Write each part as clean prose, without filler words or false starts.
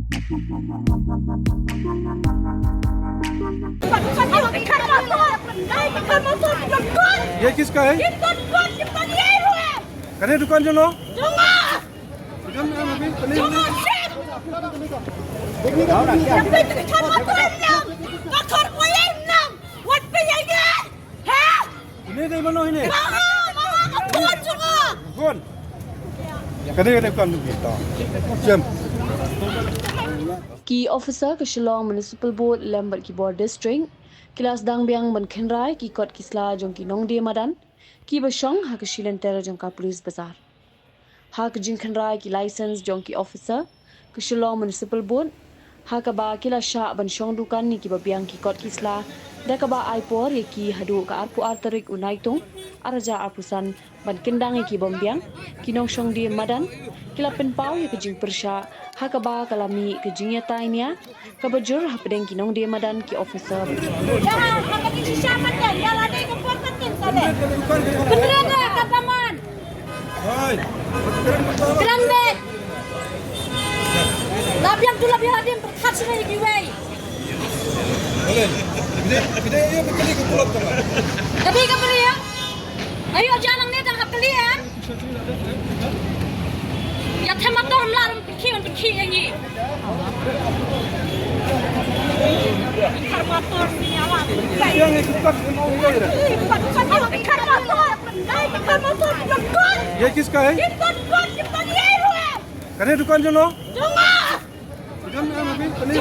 ये किसका है? करे दुकान जो लो? ini dari mana ini? Gun. Kade dukan kita. Jam. Key Officer ke Shillong Municipal Board Lambert ki Board District kilas dang biang ban khenrai ki kot kisla jong ki nong dia madan ki basong ha ke Shilen Terra jong ka Police Bazar ha ke jing khenrai ki license jong ki Officer ke Shillong Municipal Board ha ka ba kila sha ban shong dukan ni ki ba biang ki kot kisla da ka ba ai por ye ki hadu ka arpu artarik unaitung araja apusan ban kendang ki bombiang ki nong shong dia madan kila pen pau ye ke jing persha ha ka ba kalami ke jing ya tainya ka bajur ha pedeng ki nong dia madan ki Officer ya ha ka ki siapa dia ya la dei ko por katin sale bener ka taman Hai. grande labiang tu labiang adim khat sini ki wei Boleh. Bide ye bekali ke pulau tengah. Tapi ka beri ya ayo jangan ni dah kali ya ya thema to hum lar ki yang ni karmator ni ala Yang ikut mau enggak ya? ये किसका है? करे दुकान जो लो? दुकान में अभी paneer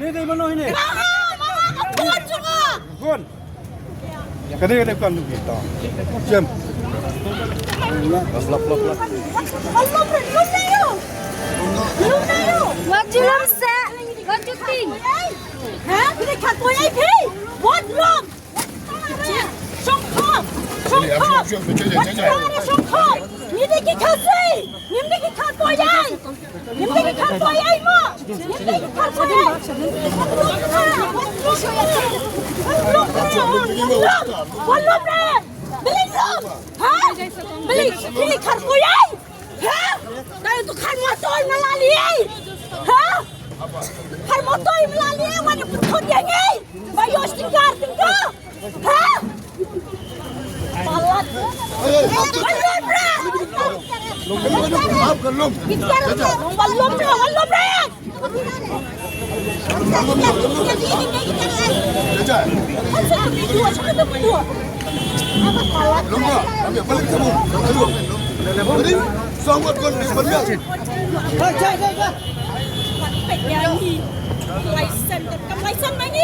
ini dari mana ini? Gun. Kade dukan kita. Jam. Lop. What do you say? What do you think? Hả? Cái này khát tôi ấy phi. What wrong? Sông khom. Sông khom. Nhìn đi cái khát gì? Nhìn đi cái khát tôi ấy. Nhìn đi cái khát tôi ấy mà. Nhìn đi cái khát tôi ấy. What wrong đây? Beli rum. Hả? Beli cái khát tôi ấy. Hả? Đây tôi khát motor melalui. Hả? Khát motor melalui mana pun yang ni. Bayar tinggal. Hả? Balat. Balat bre. Belum bre. License mai ni.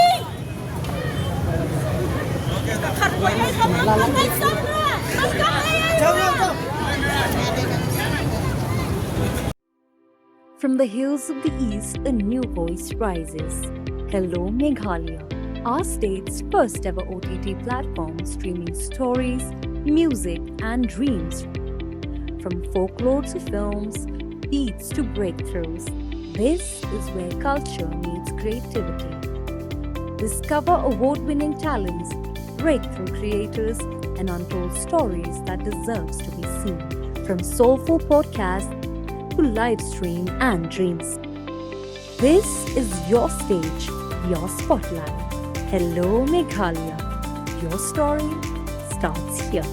Khát quay ai không có license nữa. From the hills of the east, a new voice rises. Hello Meghalaya, our state's first ever OTT platform streaming stories, music and dreams. From folklore to films, beats to breakthroughs, this is where culture meets creativity. Discover award-winning talents, breakthrough creators, and untold stories that deserves to be seen. From soulful podcasts to live stream and dreams. This is your stage, your spotlight. Hello Meghalaya. Your story starts here.